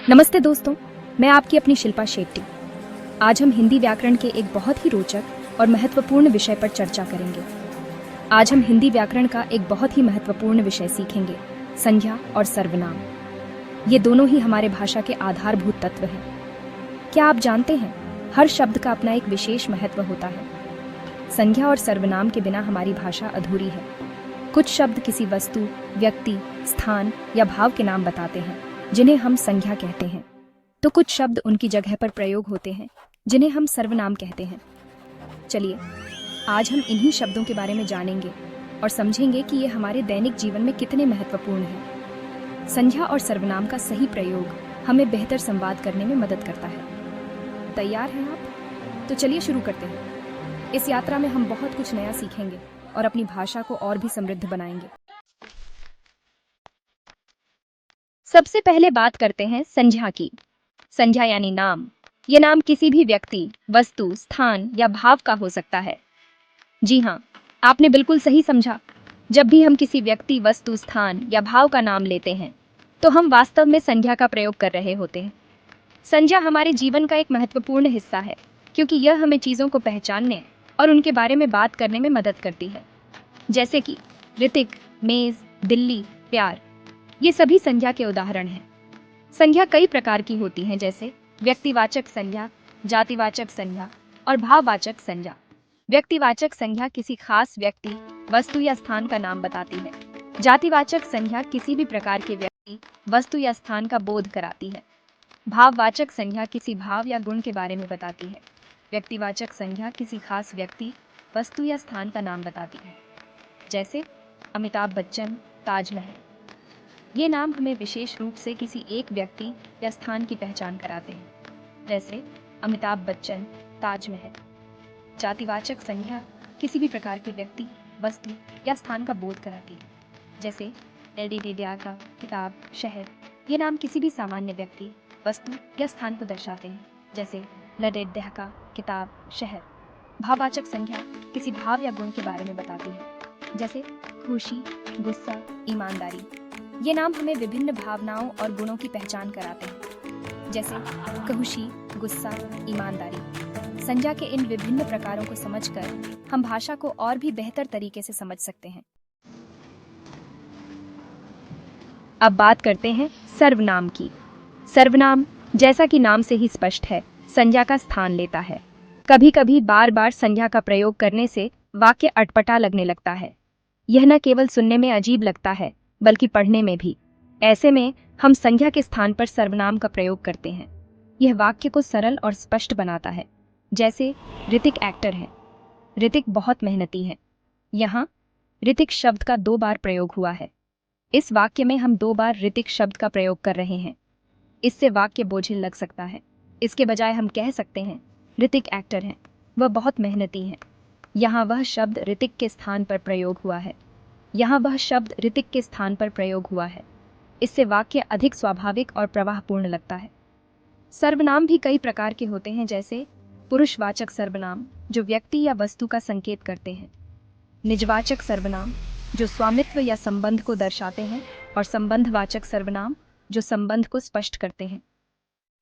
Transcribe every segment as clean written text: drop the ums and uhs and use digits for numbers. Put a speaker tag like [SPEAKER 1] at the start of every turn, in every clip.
[SPEAKER 1] नमस्ते दोस्तों, मैं आपकी अपनी शिल्पा शेट्टी। आज हम हिंदी व्याकरण के एक बहुत ही रोचक और महत्वपूर्ण विषय पर चर्चा करेंगे। आज हम हिंदी व्याकरण का एक बहुत ही महत्वपूर्ण विषय सीखेंगे, संज्ञा और सर्वनाम। ये दोनों ही हमारे भाषा के आधारभूत तत्व हैं। क्या आप जानते हैं, हर शब्द का अपना एक विशेष महत्व होता है। संज्ञा और सर्वनाम के बिना हमारी भाषा अधूरी है। कुछ शब्द किसी वस्तु, व्यक्ति, स्थान या भाव के नाम बताते हैं, जिन्हें हम संज्ञा कहते हैं, तो कुछ शब्द उनकी जगह पर प्रयोग होते हैं, जिन्हें हम सर्वनाम कहते हैं। चलिए, आज हम इन्हीं शब्दों के बारे में जानेंगे और समझेंगे कि ये हमारे दैनिक जीवन में कितने महत्वपूर्ण हैं। संज्ञा और सर्वनाम का सही प्रयोग हमें बेहतर संवाद करने में मदद करता है। तैयार हैं आप? तो चलिए शुरू करते हैं। इस यात्रा में हम बहुत कुछ नया सीखेंगे और अपनी भाषा को और भी समृद्ध बनाएंगे। सबसे पहले बात करते हैं संज्ञा की। संज्ञा यानी नाम। ये नाम किसी भी व्यक्ति, वस्तु, स्थान या भाव का हो सकता है। जी हाँ, आपने बिल्कुल सही समझा। जब भी हम किसी व्यक्ति, वस्तु, स्थान या भाव का नाम लेते हैं, तो हम वास्तव में संज्ञा का प्रयोग कर रहे होते हैं। संज्ञा हमारे जीवन का एक महत्वपूर्ण हिस्सा है, क्योंकि यह हमें चीज़ों को पहचानने और उनके बारे में बात करने में मदद करती है। जैसे कि ऋतिक, मेज, दिल्ली, प्यार, ये सभी संज्ञा के उदाहरण हैं। संज्ञा कई प्रकार की होती हैं, जैसे व्यक्तिवाचक संज्ञा, जातिवाचक संज्ञा और भाववाचक संज्ञा। व्यक्तिवाचक संज्ञा किसी खास व्यक्ति, वस्तु या स्थान का नाम बताती है। जातिवाचक संज्ञा किसी भी प्रकार के व्यक्ति, वस्तु या स्थान का बोध कराती है। भाववाचक संज्ञा किसी भाव या गुण के बारे में बताती है। व्यक्तिवाचक संज्ञा किसी खास व्यक्ति, वस्तु या स्थान का नाम बताती है। जैसे अमिताभ बच्चन, ताजमहल। ये नाम हमें विशेष रूप से किसी एक व्यक्ति या स्थान की पहचान कराते हैं। जैसे अमिताभ बच्चन, ताजमहल। जातिवाचक संज्ञा किसी भी प्रकार के व्यक्ति, वस्तु या स्थान का बोध कराती है। जैसे LDDDR का किताब, शहर। ये नाम किसी भी सामान्य व्यक्ति, वस्तु या स्थान को दर्शाते हैं। जैसे लडेडह का किताब, शहर। भाववाचक संज्ञा किसी भाव या गुण के बारे में बताती है। जैसे खुशी, गुस्सा, ईमानदारी। ये नाम हमें विभिन्न भावनाओं और गुणों की पहचान कराते हैं। जैसे खुशी, गुस्सा, ईमानदारी। संज्ञा के इन विभिन्न प्रकारों को समझकर हम भाषा को और भी बेहतर तरीके से समझ सकते हैं। अब बात करते हैं सर्वनाम की। सर्वनाम, जैसा कि नाम से ही स्पष्ट है, संज्ञा का स्थान लेता है। कभी कभी बार बार संज्ञा का प्रयोग करने से वाक्य अटपटा लगने लगता है। यह न केवल सुनने में अजीब लगता है, बल्कि पढ़ने में भी। ऐसे में हम संज्ञा के स्थान पर सर्वनाम का प्रयोग करते हैं। यह वाक्य को सरल और स्पष्ट बनाता है। जैसे ऋतिक एक्टर है, ऋतिक बहुत मेहनती है। यहाँ ऋतिक शब्द का 2 बार प्रयोग हुआ है। इस वाक्य में हम 2 बार ऋतिक शब्द का प्रयोग कर रहे हैं। इससे वाक्य बोझिल लग सकता है। इसके बजाय हम कह सकते हैं, ऋतिक एक्टर है, वह बहुत मेहनती है। यहाँ वह शब्द ऋतिक के स्थान पर प्रयोग हुआ है। यहाँ वह शब्द ऋतिक के स्थान पर प्रयोग हुआ है। इससे वाक्य अधिक स्वाभाविक और प्रवाहपूर्ण लगता है। सर्वनाम भी कई प्रकार के होते हैं, जैसे पुरुषवाचक सर्वनाम, जो व्यक्ति या वस्तु का संकेत करते हैं। निजवाचक सर्वनाम, जो स्वामित्व या संबंध को दर्शाते हैं, और संबंधवाचक सर्वनाम, जो संबंध को स्पष्ट करते हैं।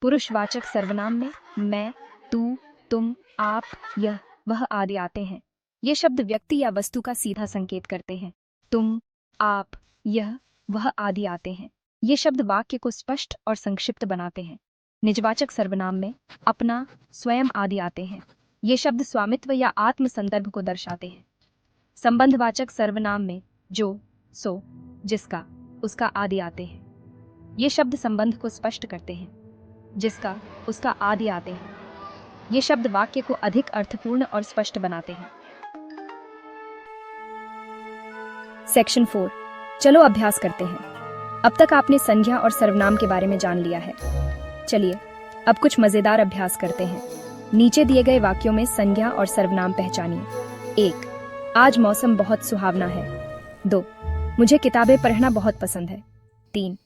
[SPEAKER 1] पुरुषवाचक सर्वनाम में मैं, तू, तुम, आप, यह, वह आदि आते हैं। ये शब्द व्यक्ति या वस्तु का सीधा संकेत करते हैं। तुम, आप, यह, वह आदि आते हैं। ये शब्द वाक्य को स्पष्ट और संक्षिप्त बनाते हैं। निजवाचक सर्वनाम में अपना, स्वयं आदि आते हैं। ये शब्द स्वामित्व या आत्म संदर्भ को दर्शाते हैं। संबंधवाचक सर्वनाम में जो, सो, जिसका, उसका आदि आते हैं। ये शब्द संबंध को स्पष्ट करते हैं। जिसका, उसका आदि आते हैं। ये शब्द वाक्य को अधिक अर्थपूर्ण और स्पष्ट बनाते हैं। सेक्शन 4, चलो अभ्यास करते हैं। अब तक आपने संज्ञा और सर्वनाम के बारे में जान लिया है। चलिए अब कुछ मजेदार अभ्यास करते हैं। नीचे दिए गए वाक्यों में संज्ञा और सर्वनाम पहचानिए। 1, आज मौसम बहुत सुहावना है। 2, मुझे किताबें पढ़ना बहुत पसंद है। 3,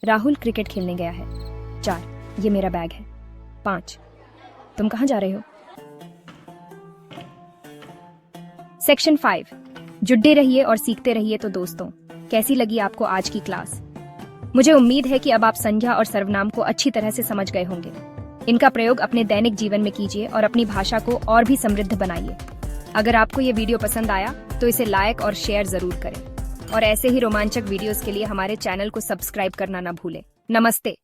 [SPEAKER 1] राहुल क्रिकेट खेलने गया है। 4, ये मेरा बैग है। 5, तुम कहाँ जा रहे हो? सेक्शन 5, जुड़े रहिए और सीखते रहिए। तो दोस्तों, कैसी लगी आपको आज की क्लास? मुझे उम्मीद है कि अब आप संज्ञा और सर्वनाम को अच्छी तरह से समझ गए होंगे। इनका प्रयोग अपने दैनिक जीवन में कीजिए और अपनी भाषा को और भी समृद्ध बनाइए। अगर आपको ये वीडियो पसंद आया तो इसे लाइक और शेयर जरूर करें और ऐसे ही रोमांचक वीडियोस के लिए हमारे चैनल को सब्सक्राइब करना ना भूलें। नमस्ते।